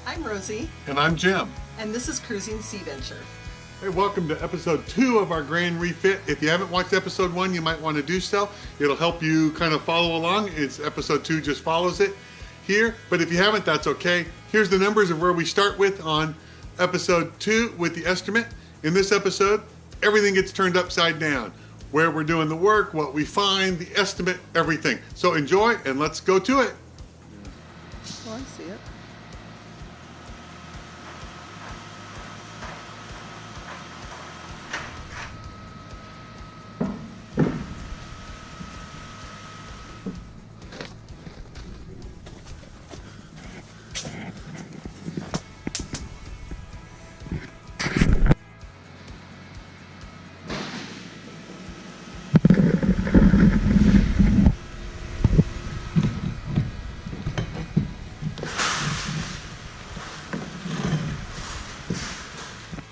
I'm Rosie. And I'm Jim. And this is Cruising Sea Venture. Hey, welcome to episode 2 of our Grand Refit. If you haven't watched episode 1, you might want to do so. It'll help you kind of follow along. It's episode 2 just follows it here. But if you haven't, that's okay. Here's the numbers of where we start with on episode 2 with the estimate. In this episode, everything gets turned upside down. Where we're doing the work, what we find, the estimate, everything. So enjoy and let's go to it. Oh, I see it.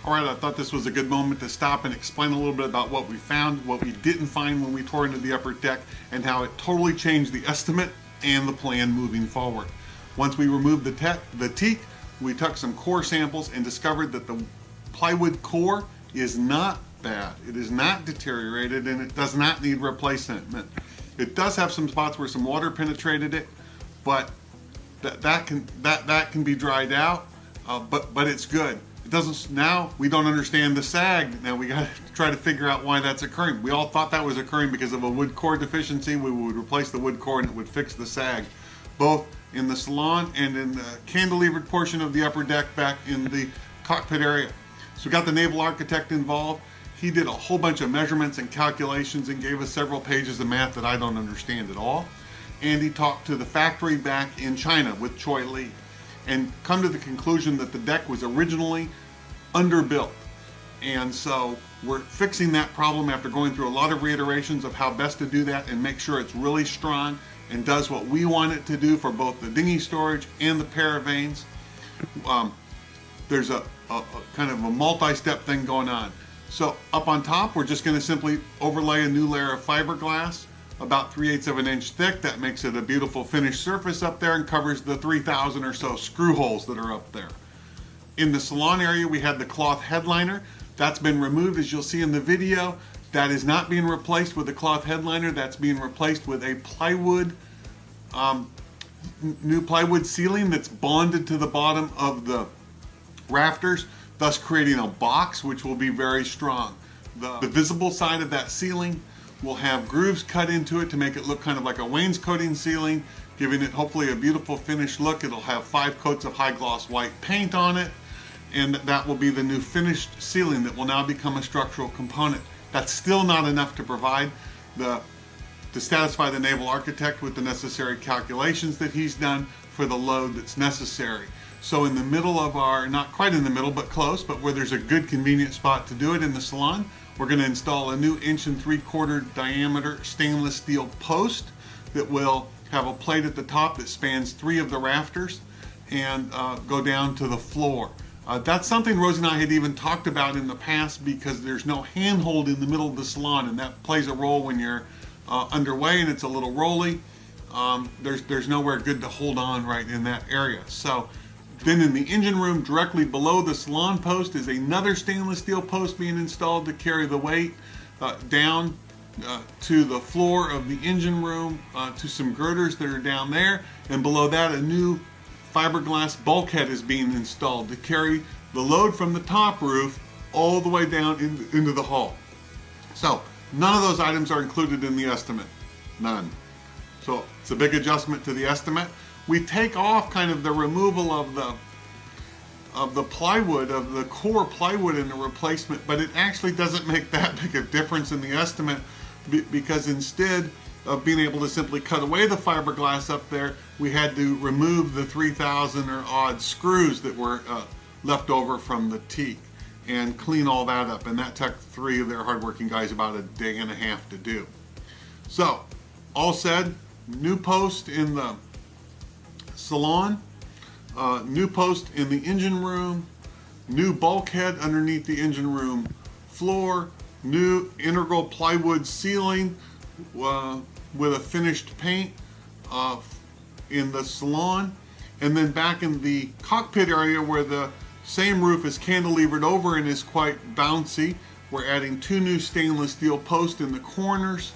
All right, I thought this was a good moment to stop and explain a little bit about what we found, what we didn't find when we tore into the upper deck, and how it totally changed the estimate and the plan moving forward. Once we removed the teak, we took some core samples and discovered that the plywood core is not bad. It is not deteriorated and it does not need replacement. It does have some spots where some water penetrated it, but that can be dried out, but it's good. It doesn't, now we don't understand the sag. Now we got to try to figure out why that's occurring. We all thought that was occurring because of a wood core deficiency. We would replace the wood core and it would fix the sag, both in the salon and in the cantilevered portion of the upper deck back in the cockpit area. So we got the naval architect involved. He did a whole bunch of measurements and calculations and gave us several pages of math that I don't understand at all. And he talked to the factory back in China with Cheoy Lee, and come to the conclusion that the deck was originally underbuilt. And so we're fixing that problem after going through a lot of reiterations of how best to do that and make sure it's really strong and does what we want it to do for both the dinghy storage and the paravanes. There's a kind of a multi-step thing going on. So up on top, we're just going to simply overlay a new layer of fiberglass about 3/8 of an inch thick. That makes it a beautiful finished surface up there and covers the 3,000 or so screw holes that are up there. In the salon area, we had the cloth headliner. That's been removed, as you'll see in the video. That is not being replaced with a cloth headliner. That's being replaced with a plywood, new plywood ceiling that's bonded to the bottom of the rafters, thus creating a box which will be very strong. The visible side of that ceiling will have grooves cut into it to make it look kind of like a wainscoting ceiling, giving it hopefully a beautiful finished look. It'll have 5 coats of high gloss white paint on it, and that will be the new finished ceiling that will now become a structural component. That's still not enough to provide to satisfy the naval architect with the necessary calculations that he's done for the load that's necessary. So in the middle of our, not quite in the middle, but close, but where there's a good convenient spot to do it in the salon, we're going to install a new 1 3/4 inch diameter stainless steel post that will have a plate at the top that spans 3 of the rafters and go down to the floor. That's something Rosie and I had even talked about in the past because there's no handhold in the middle of the salon, and that plays a role when you're underway and it's a little rolly. There's nowhere good to hold on right in that area. So then in the engine room, directly below the salon post, is another stainless steel post being installed to carry the weight down to the floor of the engine room, to some girders that are down there. And below that, a new fiberglass bulkhead is being installed to carry the load from the top roof all the way down into the hull. So none of those items are included in the estimate. None. So it's a big adjustment to the estimate. We take off kind of the removal of the plywood, of the core plywood in the replacement, but it actually doesn't make that big a difference in the estimate because instead of being able to simply cut away the fiberglass up there, we had to remove the 3,000 or odd screws that were left over from the teak and clean all that up, and that took 3 of their hardworking guys about a day and a half to do. So all said, new post in the salon, new post in the engine room, new bulkhead underneath the engine room floor, new integral plywood ceiling with a finished paint in the salon, And then back in the cockpit area where the same roof is cantilevered over and is quite bouncy, we're adding 2 new stainless steel posts in the corners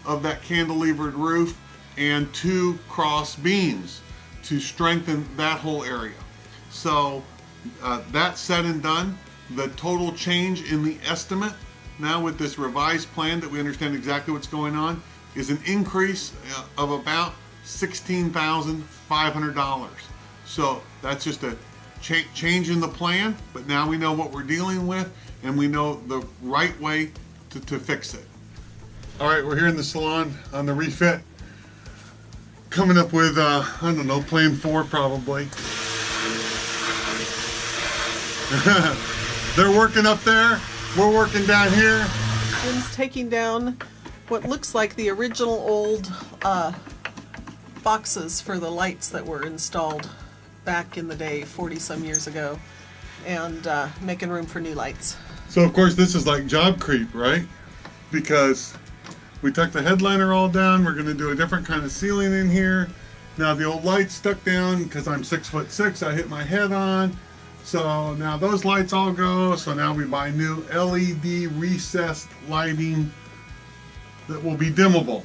of that cantilevered roof and 2 cross beams to strengthen that whole area. So that's said and done. The total change in the estimate now with this revised plan that we understand exactly what's going on is an increase of about $16,500. So that's just a change in the plan, but now we know what we're dealing with and we know the right way to fix it. All right, we're here in the salon on the refit, coming up with, I don't know, plan 4 probably. They're working up there, we're working down here. Jim's taking down what looks like the original old boxes for the lights that were installed back in the day, 40 some years ago, and making room for new lights. So of course this is like job creep, right? Because we took the headliner all down, we're gonna do a different kind of ceiling in here. Now the old lights stuck down because I'm 6'6", I hit my head on. So now those lights all go, so now we buy new LED recessed lighting that will be dimmable.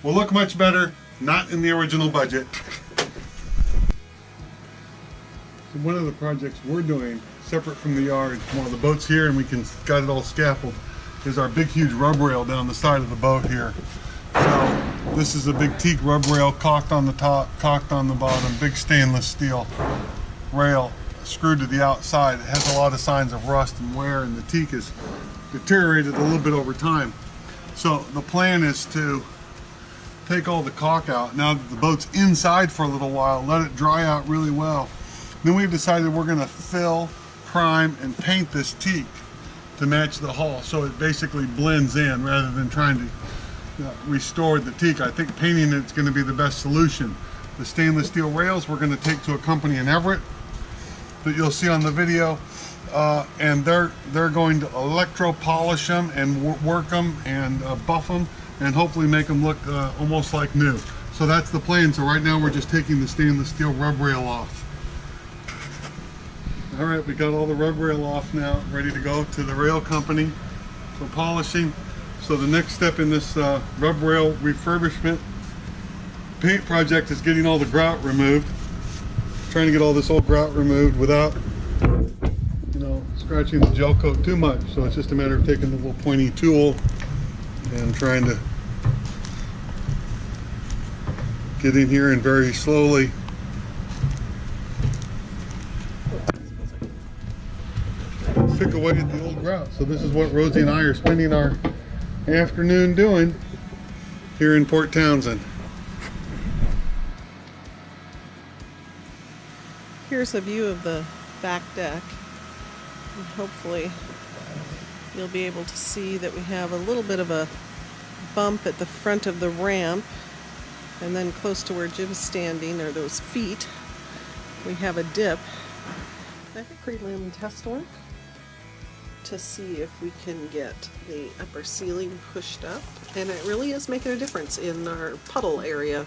Will look much better, not in the original budget. So one of the projects we're doing, separate from the yard, well, the boat's here and we got it all scaffolded, is our big huge rub rail down the side of the boat here. So this is a big teak rub rail, caulked on the top, caulked on the bottom, big stainless steel rail screwed to the outside. It has a lot of signs of rust and wear, and the teak has deteriorated a little bit over time. So the plan is to take all the caulk out now that the boat's inside for a little while, let it dry out really well. Then we've decided we're going to fill, prime, and paint this teak to match the hull, so it basically blends in rather than trying to restore the teak. I think painting it's going to be the best solution. The stainless steel rails we're going to take to a company in Everett that you'll see on the video, and they're going to electro polish them and work them and buff them and hopefully make them look almost like new. So that's the plan. So right now we're just taking the stainless steel rub rail off. All right, we got all the rub rail off now, ready to go to the rail company for polishing. So the next step in this rub rail refurbishment paint project is getting all the grout removed. Trying to get all this old grout removed without, scratching the gel coat too much. So it's just a matter of taking the little pointy tool and trying to get in here and very slowly pick away at the old grout. So this is what Rosie and I are spending our afternoon doing here in Port Townsend. Here's a view of the back deck, and hopefully you'll be able to see that we have a little bit of a bump at the front of the ramp, and then close to where Jim's standing are those feet. We have a dip. I think prelim test work to see if we can get the upper ceiling pushed up, and it really is making a difference in our puddle area.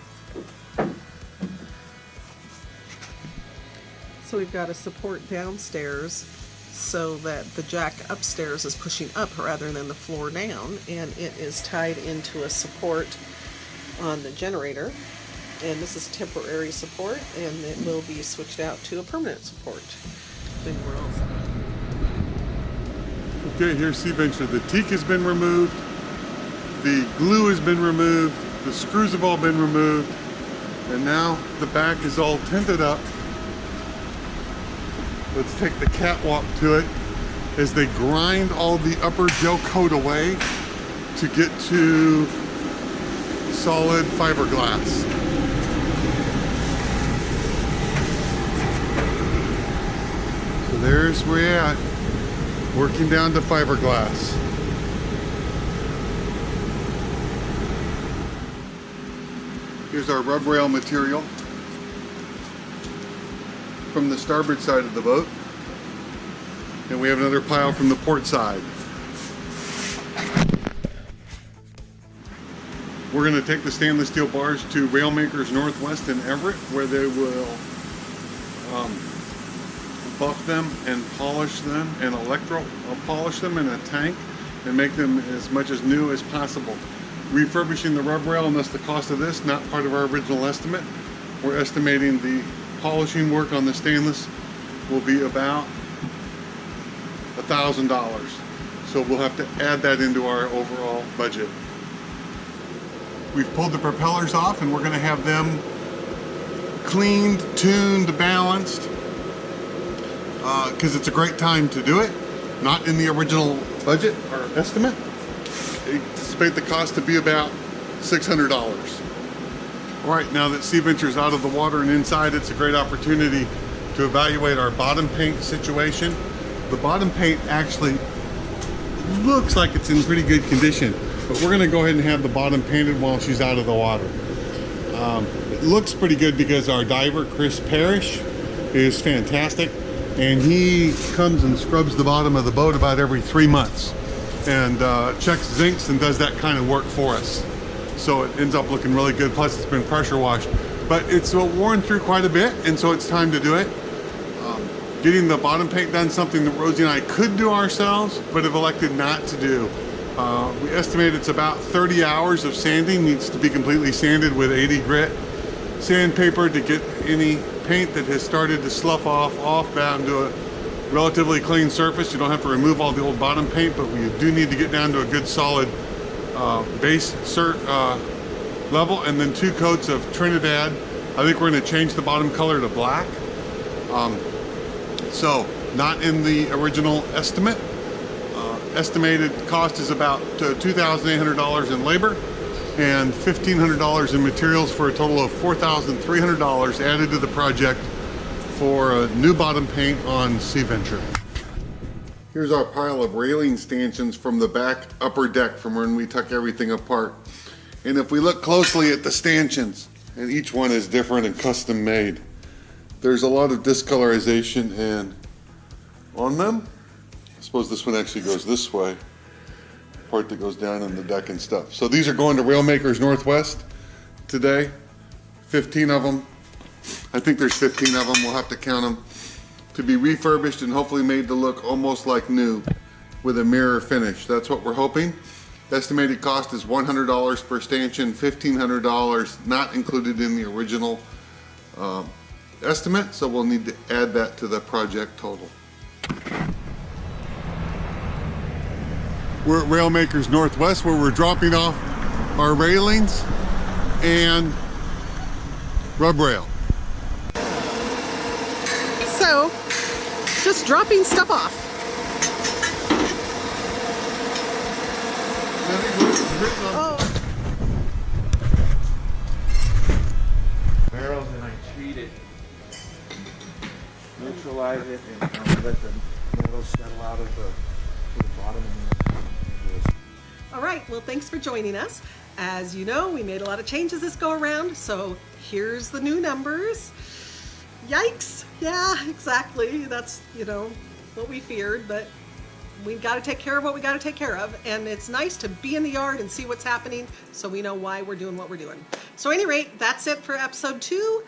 So we've got a support downstairs so that the jack upstairs is pushing up rather than the floor down, and it is tied into a support on the generator, and this is temporary support, and it will be switched out to a permanent support. Then we're all set. Okay, here's C-Venture. The teak has been removed, the glue has been removed, the screws have all been removed, and now the back is all tinted up. Let's take the catwalk to it as they grind all the upper gel coat away to get to solid fiberglass. So there's where we're at, working down to fiberglass. Here's our rub rail material from the starboard side of the boat, and we have another pile from the port side. We're going to take the stainless steel bars to Railmakers Northwest in Everett, where they will buff them and polish them and polish them in a tank and make them as much as new as possible. Refurbishing the rub rail, and thus the cost of this, not part of our original estimate. We're estimating the polishing work on the stainless will be about $1,000. So we'll have to add that into our overall budget. We've pulled the propellers off and we're going to have them cleaned, tuned, balanced, because it's a great time to do it. Not in the original budget or estimate. I anticipate the cost to be about $600. All right, now that Sea Venture's out of the water and inside, it's a great opportunity to evaluate our bottom paint situation. The bottom paint actually looks like it's in pretty good condition, but we're gonna go ahead and have the bottom painted while she's out of the water. It looks pretty good because our diver, Chris Parrish, is fantastic, and he comes and scrubs the bottom of the boat about every 3 months and checks zincs and does that kind of work for us. So it ends up looking really good, plus it's been pressure washed. But it's worn through quite a bit, and so it's time to do it. Getting the bottom paint done, something that Rosie and I could do ourselves, but have elected not to do. We estimate it's about 30 hours of sanding, needs to be completely sanded with 80 grit sandpaper to get any paint that has started to slough off down to a relatively clean surface. You don't have to remove all the old bottom paint, but we do need to get down to a good solid base level, and then 2 coats of Trinidad. I think we're going to change the bottom color to black. So not in the original estimate. Estimated cost is about $2,800 in labor and $1,500 in materials, for a total of $4,300 added to the project for a new bottom paint on Sea Venture. Here's our pile of railing stanchions from the back upper deck from when we took everything apart. And if we look closely at the stanchions, and each one is different and custom made, there's a lot of discolorization and on them. I suppose this one actually goes this way, part that goes down in the deck and stuff. So these are going to Railmakers Northwest today. 15 of them. I think there's 15 of them. We'll have to count them, to be refurbished and hopefully made to look almost like new with a mirror finish. That's what we're hoping. The estimated cost is $100 per stanchion, $1,500 not included in the original estimate, so we'll need to add that to the project total. We're at Railmakers Northwest, where we're dropping off our railings and rub rail. So, just dropping stuff off. Oh. Barrels, and I treat it, neutralize it, and let the metal settle out of the bottom. All right, well, thanks for joining us. As you know, we made a lot of changes this go around, so here's the new numbers. Yikes. Yeah, exactly. That's, what we feared, but we've got to take care of what we got to take care of, and it's nice to be in the yard and see what's happening so we know why we're doing what we're doing. So at any rate, that's it for episode 2.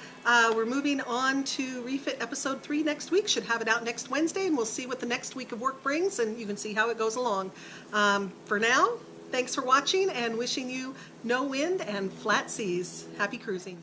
We're moving on to refit episode 3 next week. Should have it out next Wednesday, and we'll see what the next week of work brings, and you can see how it goes along. For now, thanks for watching, and wishing you no wind and flat seas. Happy cruising.